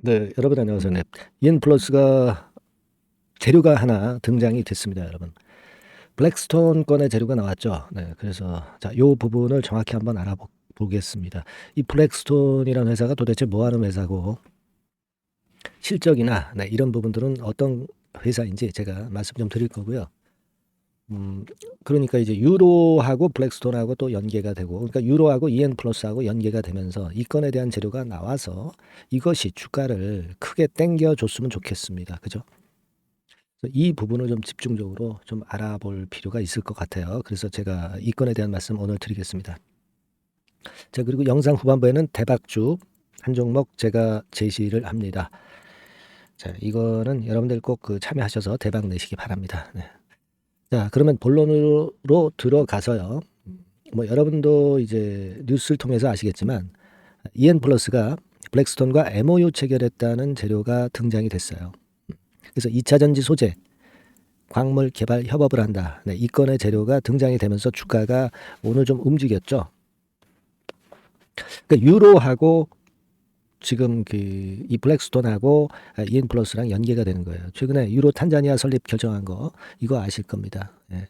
네, 여러분 안녕하세요. 네. EN 플러스가 재료가 하나 등장이 됐습니다, 여러분. 블랙스톤 건의 재료가 나왔죠. 네, 그래서 자, 요 부분을 정확히 한번 알아보겠습니다. 이 블랙스톤이라는 회사가 도대체 뭐 하는 회사고 실적이나 네, 이런 부분들은 어떤 회사인지 제가 말씀 좀 드릴 거고요. 그러니까 이제 유로하고 블랙스톤하고 또 연계가 되고, 그러니까 유로하고 EN 플러스하고 연계가 되면서 이 건에 대한 재료가 나와서 이것이 주가를 크게 땡겨 줬으면 좋겠습니다. 그죠? 그래서 이 부분을 좀 집중적으로 좀 알아볼 필요가 있을 것 같아요. 그래서 제가 이 건에 대한 말씀 오늘 드리겠습니다. 자, 그리고 영상 후반부에는 대박주 한 종목 제가 제시를 합니다. 자, 이거는 여러분들 꼭 참여하셔서 대박 내시기 바랍니다. 네. 자, 그러면 본론으로 들어가서요. 뭐 여러분도 이제 뉴스를 통해서 아시겠지만 EN 플러스가 블랙스톤과 MOU 체결했다는 재료가 등장이 됐어요. 그래서 2차 전지 소재 광물 개발 협업을 한다. 네, 이 건의 재료가 등장이 되면서 주가가 오늘 좀 움직였죠. 그러니까 유로하고 지금 이 블랙스톤하고 EN 플러스랑 연계가 되는 거예요. 최근에 유로 탄자니아 설립 결정한 거 이거 아실 겁니다. 예.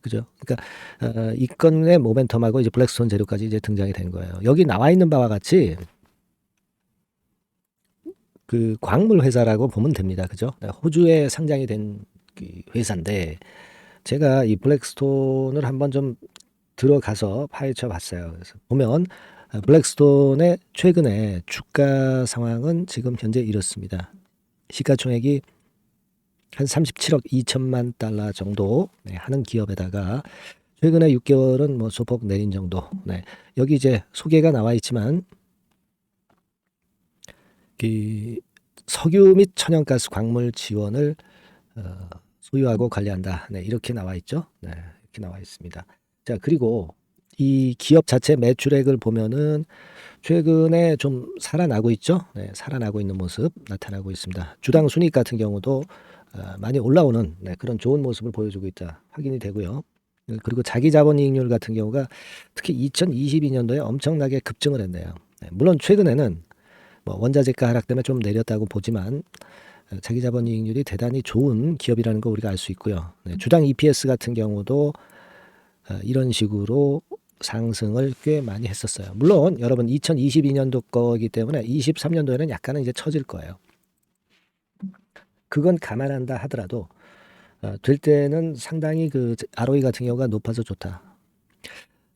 그죠? 그러니까 이 건의 모멘텀하고 이제 블랙스톤 재료까지 이제 등장이 된 거예요. 여기 나와 있는 바와 같이 그 광물 회사라고 보면 됩니다. 그죠? 호주에 상장이 된 그 회사인데 제가 이 블랙스톤을 한번 좀 들어가서 파헤쳐 봤어요. 그래서 보면 블랙스톤의 최근에 주가 상황은 지금 현재 이렇습니다. 시가총액이 한 37억 2천만 달러 정도 하는 기업에다가 최근에 6개월은 뭐 소폭 내린 정도. 네. 여기 이제 소개가 나와 있지만 그 석유 및 천연가스 광물 지원을 소유하고 관리한다. 네, 이렇게 나와 있죠. 네, 이렇게 나와 있습니다. 자, 그리고 이 기업 자체 매출액을 보면은 최근에 좀 살아나고 있죠. 네, 살아나고 있는 모습 나타나고 있습니다. 주당 순이익 같은 경우도 많이 올라오는 그런 좋은 모습을 보여주고 있다 확인이 되고요. 그리고 자기 자본이익률 같은 경우가 특히 2022년도에 엄청나게 급증을 했네요. 네, 물론 최근에는 뭐 원자재가 하락 때문에 좀 내렸다고 보지만 자기 자본이익률이 대단히 좋은 기업이라는 거 우리가 알 수 있고요. 네, 주당 EPS 같은 경우도 이런 식으로 상승을 꽤 많이 했었어요. 물론 여러분 2022년도 거기 때문에 23년도에는 약간은 이제 처질 거예요. 그건 감안한다 하더라도 될 때는 상당히 그 ROE 같은 경우가 높아서 좋다.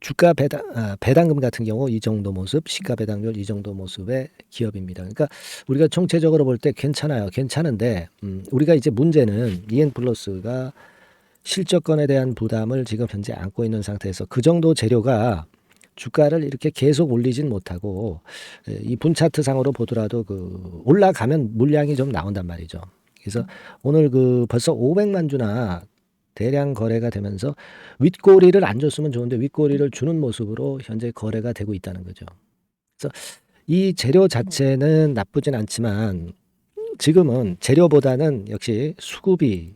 주가 배당금 같은 경우 이 정도 모습, 시가 배당률 이 정도 모습의 기업입니다. 그러니까 우리가 총체적으로 볼 때 괜찮아요. 괜찮은데 우리가 이제 문제는 EN 플러스가 실적권에 대한 부담을 지금 현재 안고 있는 상태에서 그 정도 재료가 주가를 이렇게 계속 올리진 못하고 이 분차트 상으로 보더라도 그 올라가면 물량이 좀 나온단 말이죠. 그래서 오늘 벌써 500만 주나 대량 거래가 되면서 윗꼬리를 안 줬으면 좋은데 윗꼬리를 주는 모습으로 현재 거래가 되고 있다는 거죠. 그래서 이 재료 자체는 나쁘진 않지만 지금은 재료보다는 역시 수급이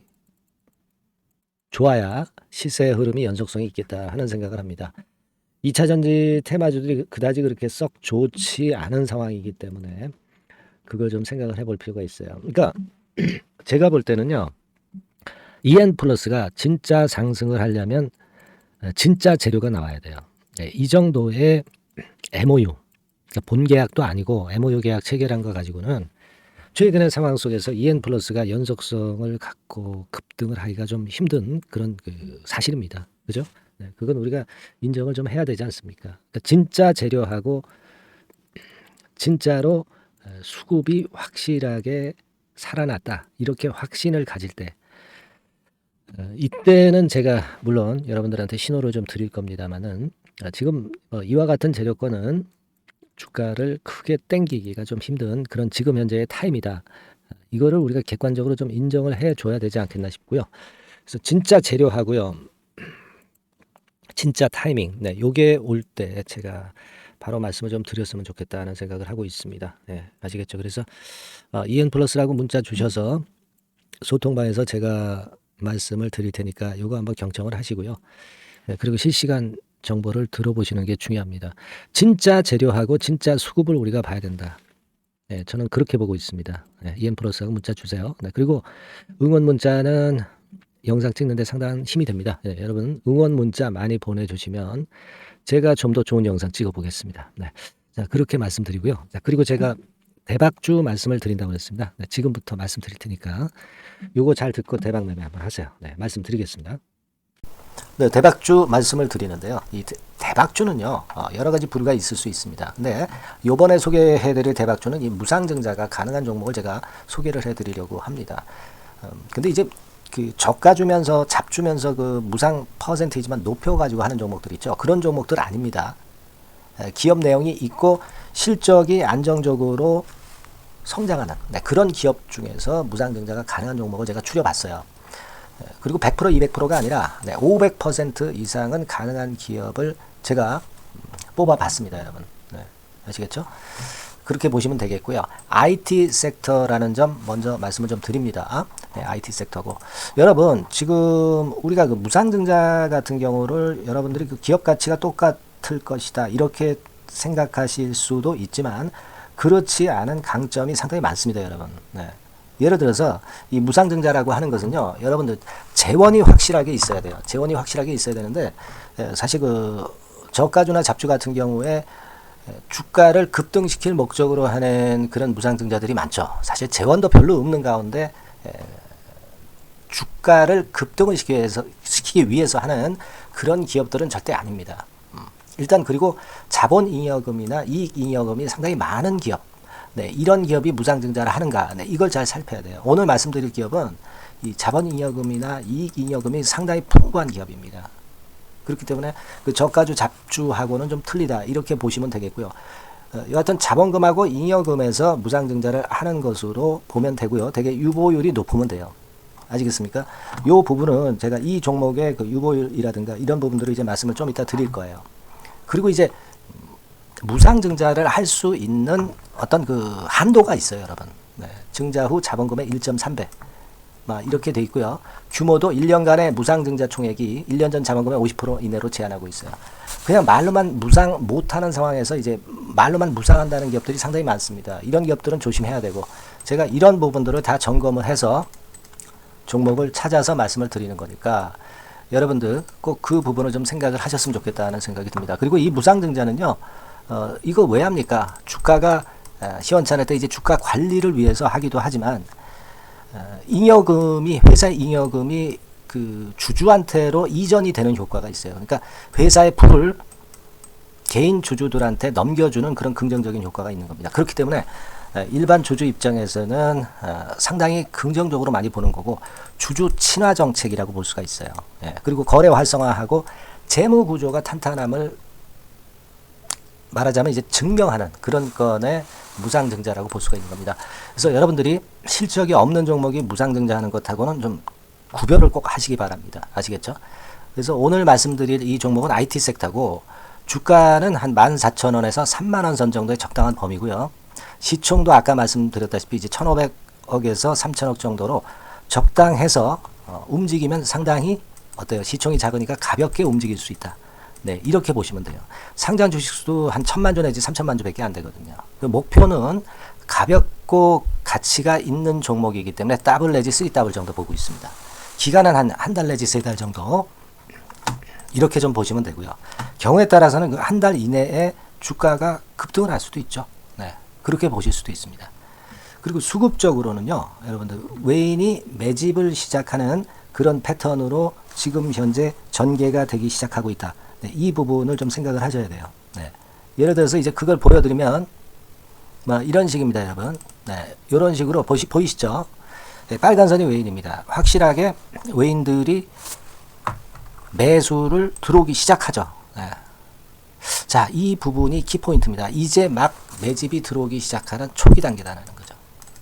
좋아야 시세 흐름이 연속성이 있겠다 하는 생각을 합니다. 2차 전지 테마주들이 그다지 그렇게 썩 좋지 않은 상황이기 때문에 그걸 좀 생각을 해볼 필요가 있어요. 그러니까 제가 볼 때는요. EN 플러스가 진짜 상승을 하려면 진짜 재료가 나와야 돼요. 네, 이 정도의 MOU, 그러니까 본 계약도 아니고 MOU 계약 체결한 거 가지고는 최근의 상황 속에서 EN 플러스가 연속성을 갖고 급등을 하기가 좀 힘든 그런 사실입니다. 그죠? 네, 그건 우리가 인정을 좀 해야 되지 않습니까? 그러니까 진짜 재료하고 진짜로 수급이 확실하게 살아났다. 이렇게 확신을 가질 때 이때는 제가 물론 여러분들한테 신호를 좀 드릴 겁니다만은 지금 이와 같은 재료권은 주가를 크게 땡기기가 좀 힘든 그런 지금 현재의 타임이다. 이거를 우리가 객관적으로 좀 인정을 해줘야 되지 않겠나 싶고요. 그래서 진짜 재료하고요, 진짜 타이밍, 네, 요게 올 때 제가 바로 말씀을 좀 드렸으면 좋겠다는 생각을 하고 있습니다. 네, 아시겠죠? 그래서 EN 플러스라고 문자 주셔서 소통방에서 제가 말씀을 드릴 테니까 요거 한번 경청을 하시고요. 네, 그리고 실시간 정보를 들어보시는 게 중요합니다. 진짜 재료하고 진짜 수급을 우리가 봐야 된다. 예, 저는 그렇게 보고 있습니다. 예, EN 플러스하고 문자 주세요. 네, 그리고 응원 문자는 영상 찍는데 상당한 힘이 됩니다. 예, 여러분 응원 문자 많이 보내주시면 제가 좀 더 좋은 영상 찍어 보겠습니다. 네, 자 그렇게 말씀드리고요. 자, 그리고 제가 대박주 말씀을 드린다고 했습니다. 네, 지금부터 말씀드릴 테니까 요거 잘 듣고 대박 매매 한번 하세요. 네, 말씀드리겠습니다. 네, 대박주 말씀을 드리는데요. 이 대박주는요, 여러 가지 부류가 있을 수 있습니다. 근데 요번에 소개해드릴 대박주는 이 무상증자가 가능한 종목을 제가 소개를 해드리려고 합니다. 근데 이제 그 저가 주면서 잡 주면서 그 무상 퍼센테이지만 높여가지고 하는 종목들 있죠. 그런 종목들 아닙니다. 기업 내용이 있고 실적이 안정적으로 성장하는 그런 기업 중에서 무상증자가 가능한 종목을 제가 추려봤어요. 그리고 100% 200%가 아니라 500% 이상은 가능한 기업을 제가 뽑아봤습니다, 여러분. 네, 아시겠죠? 그렇게 보시면 되겠고요. IT 섹터라는 점 먼저 말씀을 좀 드립니다. 네, IT 섹터고 여러분 지금 우리가 그 무상증자 같은 경우를 여러분들이 그 기업 가치가 똑같을 것이다 이렇게 생각하실 수도 있지만 그렇지 않은 강점이 상당히 많습니다, 여러분. 네. 예를 들어서 이 무상증자라고 하는 것은요, 여러분들 재원이 확실하게 있어야 돼요. 재원이 확실하게 있어야 되는데 사실 그 저가주나 잡주 같은 경우에 주가를 급등시킬 목적으로 하는 그런 무상증자들이 많죠. 사실 재원도 별로 없는 가운데 주가를 급등을 시키기 위해서 하는 그런 기업들은 절대 아닙니다. 일단 그리고 자본잉여금이나 이익잉여금이 상당히 많은 기업, 네, 이런 기업이 무상증자를 하는가, 네, 이걸 잘 살펴야 돼요. 오늘 말씀드릴 기업은 이 자본잉여금이나 이익잉여금이 상당히 풍부한 기업입니다. 그렇기 때문에 그 저가주 잡주하고는 좀 틀리다 이렇게 보시면 되겠고요. 여하튼 자본금하고 잉여금에서 무상증자를 하는 것으로 보면 되고요. 되게 유보율이 높으면 돼요. 아시겠습니까? 이 부분은 제가 이 종목의 그 유보율이라든가 이런 부분들을 이제 말씀을 좀 이따 드릴 거예요. 그리고 이제 무상증자를 할 수 있는 어떤 그 한도가 있어요, 여러분. 네, 증자 후 자본금의 1.3배. 이렇게 돼 있고요. 규모도 1년간의 무상증자 총액이 1년 전 자본금의 50% 이내로 제한하고 있어요. 그냥 말로만 무상 못하는 상황에서 이제 말로만 무상한다는 기업들이 상당히 많습니다. 이런 기업들은 조심해야 되고 제가 이런 부분들을 다 점검을 해서 종목을 찾아서 말씀을 드리는 거니까 여러분들 꼭 그 부분을 좀 생각을 하셨으면 좋겠다는 생각이 듭니다. 그리고 이 무상증자는요, 이거 왜 합니까? 주가가 시원찮을 때 이제 주가 관리를 위해서 하기도 하지만 잉여금이 회사의 잉여금이 그 주주한테로 이전이 되는 효과가 있어요. 그러니까 회사의 부를 개인 주주들한테 넘겨주는 그런 긍정적인 효과가 있는 겁니다. 그렇기 때문에 일반 주주 입장에서는 상당히 긍정적으로 많이 보는 거고 주주 친화 정책이라고 볼 수가 있어요. 그리고 거래 활성화하고 재무 구조가 탄탄함을 말하자면 이제 증명하는 그런 건의 무상증자라고 볼 수가 있는 겁니다. 그래서 여러분들이 실적이 없는 종목이 무상증자하는 것하고는 좀 구별을 꼭 하시기 바랍니다. 아시겠죠? 그래서 오늘 말씀드릴 이 종목은 IT 섹터고 주가는 한 14,000원에서 30,000원 선 정도의 적당한 범위고요. 시총도 아까 말씀드렸다시피 이제 1,500억에서 3,000억 정도로 적당해서 움직이면 상당히 어때요? 시총이 작으니까 가볍게 움직일 수 있다. 네, 이렇게 보시면 돼요. 상장 주식수도 한 1,000만 주 내지 3,000만 주밖에 안 되거든요. 그 목표는 가볍고 가치가 있는 종목이기 때문에 더블 내지 3더블 정도 보고 있습니다. 기간은 한 달 내지 3달 정도 이렇게 좀 보시면 되고요. 경우에 따라서는 그 한 달 이내에 주가가 급등을 할 수도 있죠. 네, 그렇게 보실 수도 있습니다. 그리고 수급적으로는요, 여러분들 외인이 매집을 시작하는 그런 패턴으로 지금 현재 전개가 되기 시작하고 있다. 네, 이 부분을 좀 생각을 하셔야 돼요. 네. 예를 들어서 이제 그걸 보여드리면 이런 식입니다, 여러분. 네, 이런 식으로 보이시죠? 네, 빨간 선이 외인입니다. 확실하게 외인들이 매수를 들어오기 시작하죠. 네. 자, 이 부분이 키포인트입니다. 이제 막 매집이 들어오기 시작하는 초기 단계라는 거죠.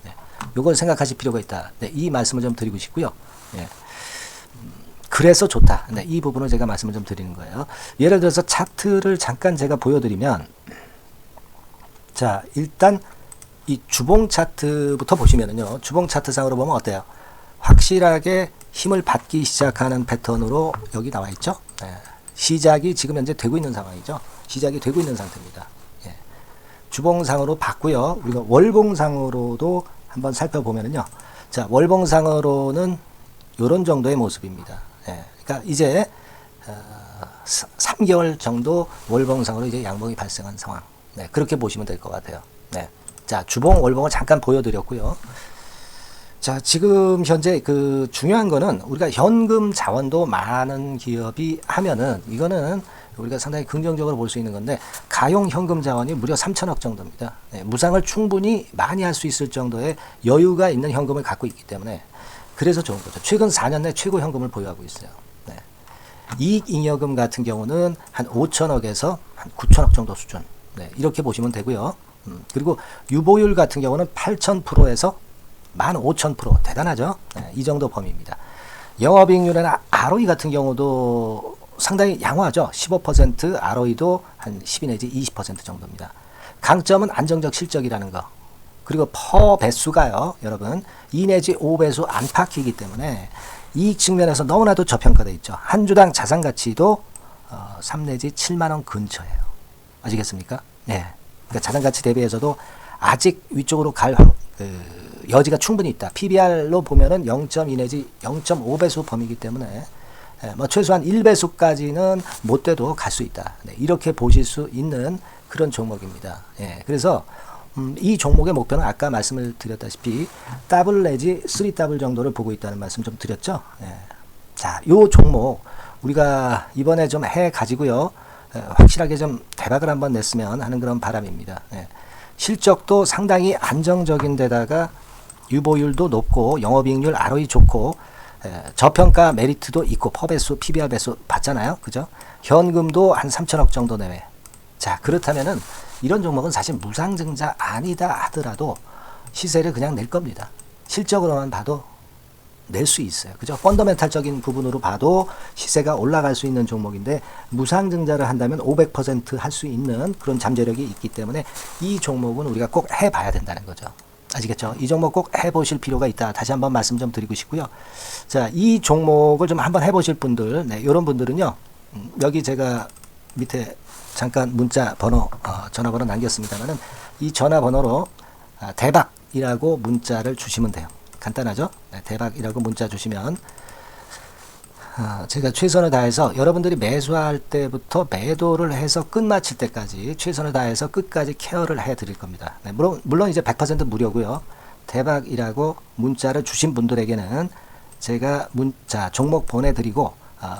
네, 이걸 생각하실 필요가 있다. 네, 이 말씀을 좀 드리고 싶고요. 네. 그래서 좋다. 네, 이 부분을 제가 말씀을 좀 드리는 거예요. 예를 들어서 차트를 잠깐 제가 보여드리면, 자, 일단 이 주봉 차트부터 보시면은요, 주봉 차트상으로 보면 어때요? 확실하게 힘을 받기 시작하는 패턴으로 여기 나와 있죠. 네. 시작이 지금 현재 되고 있는 상황이죠. 시작이 되고 있는 상태입니다. 예. 주봉상으로 봤고요. 우리가 월봉상으로도 한번 살펴보면은요. 자, 월봉상으로는 이런 정도의 모습입니다. 예, 그러니까 이제 3개월 정도 월봉상으로 이제 양봉이 발생한 상황. 네, 그렇게 보시면 될 것 같아요. 네. 자, 주봉, 월봉을 잠깐 보여드렸고요. 자, 지금 현재 그 중요한 거는 우리가 현금 자원도 많은 기업이 하면은 이거는 우리가 상당히 긍정적으로 볼 수 있는 건데, 가용 현금 자원이 무려 3천억 정도입니다. 네, 무상을 충분히 많이 할 수 있을 정도의 여유가 있는 현금을 갖고 있기 때문에 그래서 좋은 거죠. 최근 4년 내 최고 현금을 보유하고 있어요. 네. 이익잉여금 같은 경우는 한 5천억에서 한 9천억 정도 수준. 네, 이렇게 보시면 되고요. 그리고 유보율 같은 경우는 8,000%에서 15,000%. 대단하죠? 네, 이 정도 범위입니다. 영업이익률이나 ROE 같은 경우도 상당히 양호하죠. 15%, ROE도 한 12 내지 20% 정도입니다. 강점은 안정적 실적이라는 거. 그리고 퍼 배수가요, 여러분 2 내지 5배수 안팎이기 때문에 이익 측면에서 너무나도 저평가되어 있죠. 한 주당 자산 가치도 3 내지 7만 원 근처예요. 아시겠습니까? 네. 그러니까 자산 가치 대비해서도 아직 위쪽으로 갈 여지가 충분히 있다. PBR로 보면은 0.2 내지 0.5배수 범위이기 때문에 뭐 최소한 1배수까지는 못 돼도 갈 수 있다. 네, 이렇게 보실 수 있는 그런 종목입니다. 예, 그래서 이 종목의 목표는 아까 말씀을 드렸다시피 더블 내지 3더블 정도를 보고 있다는 말씀 좀 드렸죠. 예. 자, 요 종목 우리가 이번에 좀 해 가지고요. 확실하게 좀 대박을 한번 냈으면 하는 그런 바람입니다. 예. 실적도 상당히 안정적인 데다가 유보율도 높고 영업이익률 ROE 좋고 저평가 메리트도 있고 퍼배수 PBR 배수 봤잖아요. 그죠? 현금도 한 3천억 정도 내외. 자, 그렇다면은 이런 종목은 사실 무상증자 아니다 하더라도 시세를 그냥 낼 겁니다. 실적으로만 봐도 낼 수 있어요. 그죠? 펀더멘탈적인 부분으로 봐도 시세가 올라갈 수 있는 종목인데 무상증자를 한다면 500% 할 수 있는 그런 잠재력이 있기 때문에 이 종목은 우리가 꼭 해봐야 된다는 거죠. 아시겠죠? 이 종목 꼭 해보실 필요가 있다. 다시 한번 말씀 좀 드리고 싶고요. 자, 이 종목을 좀 한번 해보실 분들, 네, 이런 분들은요, 여기 제가 밑에 잠깐 문자 번호, 전화번호 남겼습니다만은 이 전화번호로 대박이라고 문자를 주시면 돼요. 간단하죠? 네, 대박이라고 문자 주시면 제가 최선을 다해서 여러분들이 매수할 때부터 매도를 해서 끝마칠 때까지 최선을 다해서 끝까지 케어를 해 드릴 겁니다. 네, 물론 이제 100% 무료고요. 대박이라고 문자를 주신 분들에게는 제가 문자 종목 보내드리고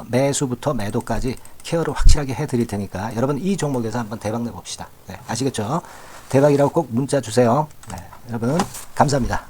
매수부터 매도까지 케어를 확실하게 해 드릴 테니까 여러분 이 종목에서 한번 대박 내봅시다. 네, 아시겠죠? 대박이라고 꼭 문자 주세요. 네, 여러분 감사합니다.